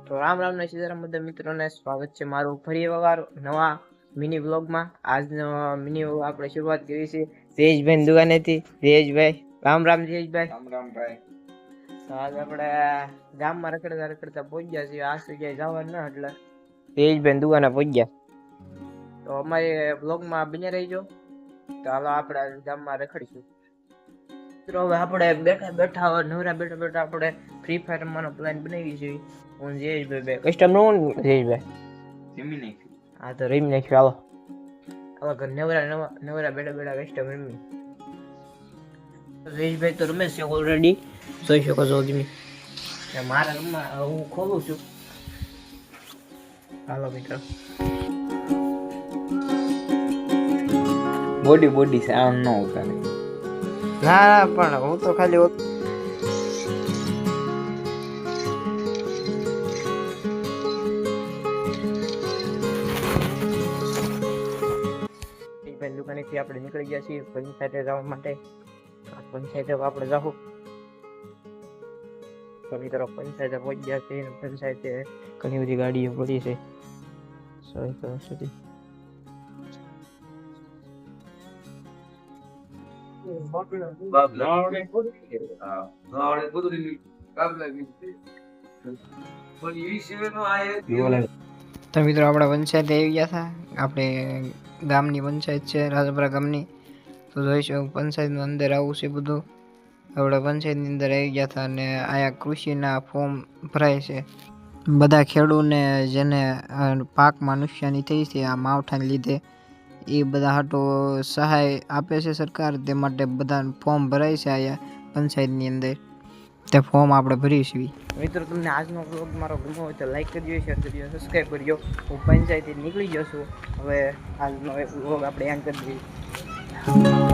તો રામ રામ ને સીતારામ બધા મિત્રોને સ્વાગત છે મારું ફરી એકવાર નવા મિની વ્લોગમાં। આજનો મિની વ્લોગ આપણે શરૂઆત કરી છે જયેશભાઈ દુકાનેથી। જયેશભાઈ રામ રામ। જયેશભાઈ રામ રામ ભાઈ। તો આજ આપણે ગામમાં રખડતા રખડતા પહોંચ્યા છીએ। આજ તો ક્યાંય જવાનું ન એટલે જયેશભાઈ દુકાને પહોંચ્યા। તો અમારી વ્લોગમાં બન્યા રહીજો। તો હાલો આપણે ગામમાં રખડીશું। મિત્રો હવે આપણે બેઠા બેઠા નવરા બેઠા બેઠા આપણે ફ્રી ફાયર રમવાનો પ્લાન બનાવી છે। હું જયેશભાઈ બે કસ્ટમ નો જયેશભાઈ જમી નાખ્યું। હા તો રમી નાખ્યું। હાલો ઘર નવરા નવરા બેઠા બેઠા કસ્ટમ રમી। જયેશભાઈ તો રમે છે ઓલરેડી, જોઈ શકો છો તમે। મારા રમવા હું ખોલું છું। હાલો મિત્રો બોડી બોડી છે આમ ન ઉતારે। ના પણ હું તો ખાલી દુકાનેથી આપણે નીકળી ગયા છીએ પંચાયતે જવા માટે। પંચાયતે આપણે જાઉં તો મિત્રો પંચાયતે પહોંચી ગયા છીએ। પંચાયતે ઘણી બધી ગાડીઓ પડી છે સુધી। તો મિત્રો આપણે પંચાયત આવી ગયા હતા। આપણે ગામની પંચાયત છે રાજપરા ગામની। તો જોઈશું પંચાયતનું અંદર આવું છે બધું। આપણે પંચાયતની અંદર આવી ગયા હતા અને આયા કૃષિના ફોર્મ ભરાય છે। બધા ખેડૂતને જેને પાકમાં નુકસાની થઈ છે આ માવઠાને લીધે એ બધા હાટો સહાય આપે છે સરકાર, તે માટે બધા ફોર્મ ભરાય છે આયા પંચાયતની અંદર। તે ફોર્મ આપણે ભરીશું। મિત્રો તમને આજનો વ્લોગ મારો ગમ્યો હોય તો લાઈક કરજો, શેર કરજો, સબસ્ક્રાઈબ કરજો। હું પંચાયતથી નીકળી ગયો છું। હવે આજનો વ્લોગ આપણે એન્ડ કરી દઈએ।